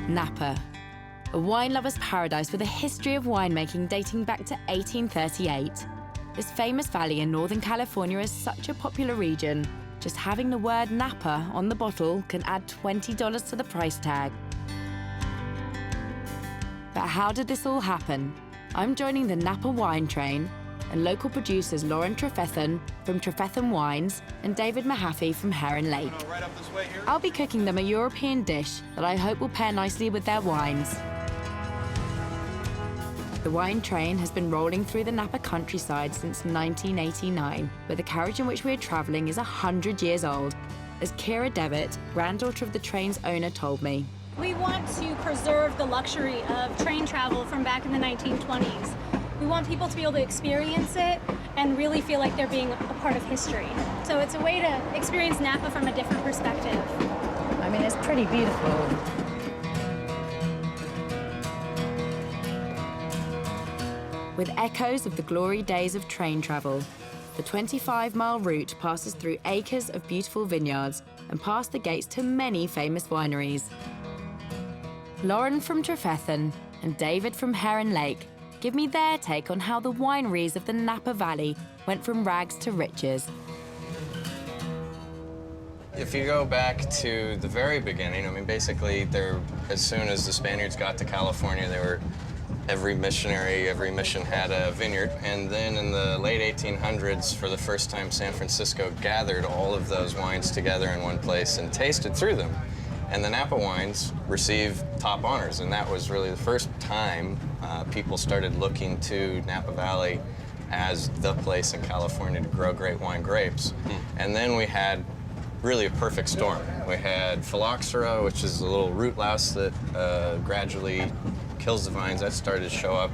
Napa, a wine lover's paradise with a history of winemaking dating back to 1838. This famous valley in Northern California is such a popular region. Just having the word Napa on the bottle can add $20 to the price tag. But how did this all happen? I'm joining the Napa wine train and local producers Lauren Trefethen from Trefethen Wines and David Mahaffey from Heron Lake. Right up this way here. I'll be cooking them a European dish that I hope will pair nicely with their wines. The wine train has been rolling through the Napa countryside since 1989, but the carriage in which we are traveling is 100 years old, as Kira Devitt, granddaughter of the train's owner, told me. We want to preserve the luxury of train travel from back in the 1920s. We want people to be able to experience it and really feel like they're being a part of history. So it's a way to experience Napa from a different perspective. I mean, it's pretty beautiful. With echoes of the glory days of train travel, the 25-mile route passes through acres of beautiful vineyards and past the gates to many famous wineries. Lauren from Trefethen and David from Heron Lake give me their take on how the wineries of the Napa Valley went from rags to riches. If you go back to the very beginning, I mean, basically, as soon as the Spaniards got to California, every mission had a vineyard. And then in the late 1800s, for the first time, San Francisco gathered all of those wines together in one place and tasted through them. And the Napa wines received top honors, and that was really the first time people started looking to Napa Valley as the place in California to grow great wine grapes. And then we had really a perfect storm. We had phylloxera, which is a little root louse that gradually kills the vines. That started to show up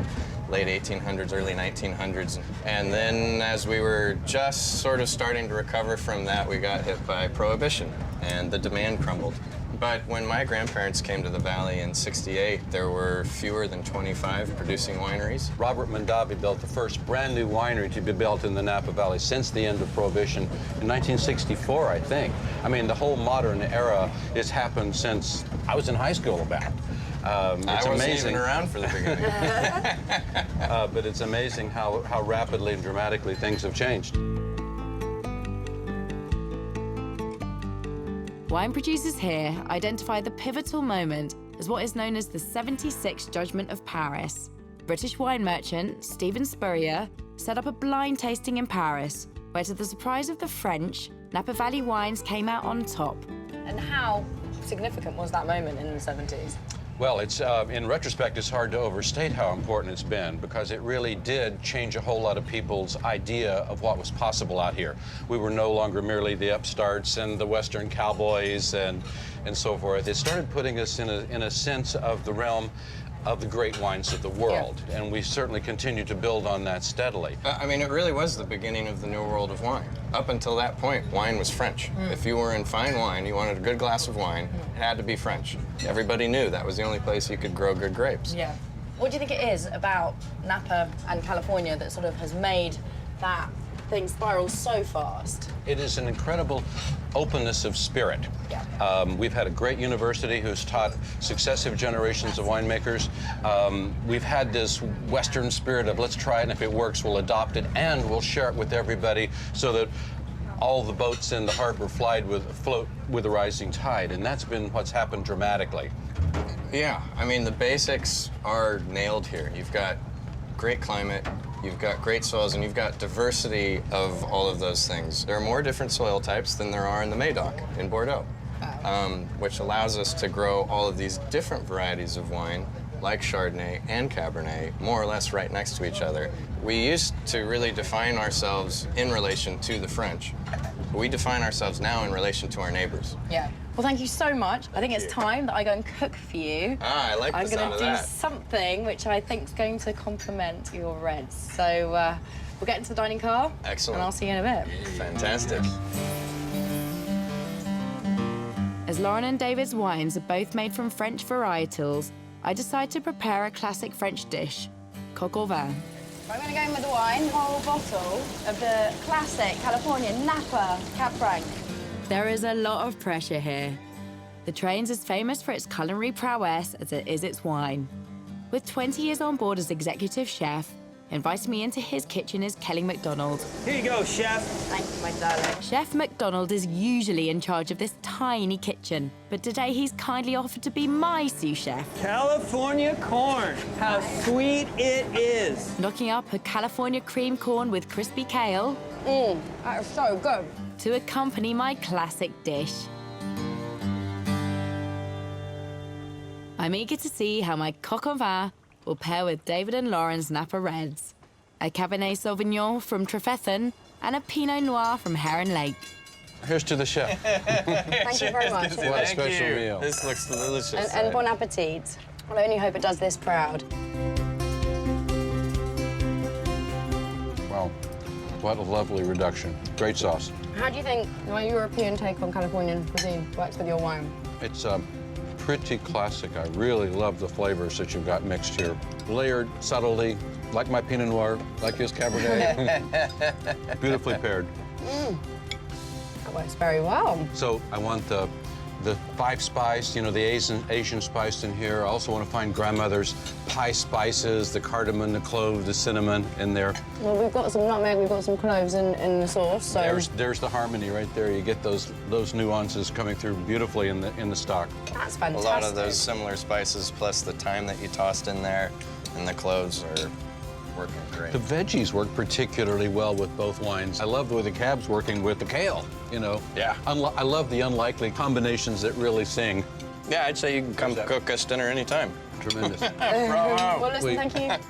late 1800s, early 1900s. And then as we were just sort of starting to recover from that, we got hit by Prohibition, and the demand crumbled. But when my grandparents came to the valley in '68, there were fewer than 25 producing wineries. Robert Mondavi built the first brand new winery to be built in the Napa Valley since the end of Prohibition in 1964, I think. I mean, the whole modern era has happened since I was in high school about. It's amazing. I wasn't even around for the beginning. But it's amazing how rapidly and dramatically things have changed. Wine producers here identify the pivotal moment as what is known as the 76 Judgment of Paris. British wine merchant Stephen Spurrier set up a blind tasting in Paris, where to the surprise of the French, Napa Valley wines came out on top. And how significant was that moment in the 70s? Well, it's in retrospect, it's hard to overstate how important it's been, because it really did change a whole lot of people's idea of what was possible out here. We were no longer merely the upstarts and the Western cowboys and so forth. It started putting us in a sense of the realm of the great wines of the world, yeah. And we certainly continue to build on that steadily. I mean, it really was the beginning of the new world of wine. Up until that point, wine was French. If you were in fine wine, you wanted a good glass of wine, it had to be French. Everybody knew that was the only place you could grow good grapes. Yeah. What do you think it is about Napa and California that sort of has made that thing spiral so fast? It is an incredible openness of spirit. Yeah. We've had a great university who's taught successive generations of winemakers. We've had this Western spirit of let's try it, and if it works, we'll adopt it, and we'll share it with everybody so that all the boats in the harbor float with the rising tide, and that's been what's happened dramatically. Yeah, I mean, the basics are nailed here. You've got great climate, you've got great soils, and you've got diversity of all of those things. There are more different soil types than there are in the Médoc in Bordeaux, which allows us to grow all of these different varieties of wine, like Chardonnay and Cabernet, more or less right next to each other. We used to really define ourselves in relation to the French. We define ourselves now in relation to our neighbors. Yeah. Well, thank you so much. I think it's time that I go and cook for you. Ah, I like the sound of that. I'm going to do something which I think is going to complement your reds. So we'll get into the dining car. Excellent. And I'll see you in a bit. Fantastic. As Lauren and David's wines are both made from French varietals, I decide to prepare a classic French dish, coq au vin. I'm going to go in with the wine, whole bottle of the classic California Napa Cab Franc. There is a lot of pressure here. The Train's as famous for its culinary prowess as it is its wine. With 20 years on board as executive chef, inviting me into his kitchen is Kelly McDonald. Here you go, chef. Thank you, my darling. Chef McDonald is usually in charge of this tiny kitchen, but today he's kindly offered to be my sous chef. California corn. How sweet it is. Knocking up a California cream corn with crispy kale That is so good. to accompany my classic dish. I'm eager to see how my coq au vin will pair with David and Lauren's Napa Reds, a Cabernet Sauvignon from Trefethen, and a Pinot Noir from Heron Lake. Here's to the chef. Thank you very much. What a special meal. This looks delicious. And bon appetit. Well, I only hope it does this proud. Wow, what a lovely reduction. Great sauce. How do you think my European take on Californian cuisine works with your wine? It's pretty classic. I really love the flavors that you've got mixed here. Layered, subtlety, like my Pinot Noir, like his Cabernet. Beautifully paired. That works very well. So I want the 5 spice, you know, the Asian spice in here. I also want to find grandmother's pie spices, the cardamom, the clove, the cinnamon in there. Well, we've got some nutmeg, we've got some cloves in the sauce, so... There's the harmony right there. You get those nuances coming through beautifully in the stock. That's A fantastic. lot of those similar spices, plus the thyme that you tossed in there, and the cloves are working great. The veggies work particularly well with both wines. I love the way the cab's working with the kale, you know. Yeah. I love the unlikely combinations that really sing. Yeah, I'd say you can come cook us dinner anytime. Tremendous. Bravo. Well, listen, Wait. thank you.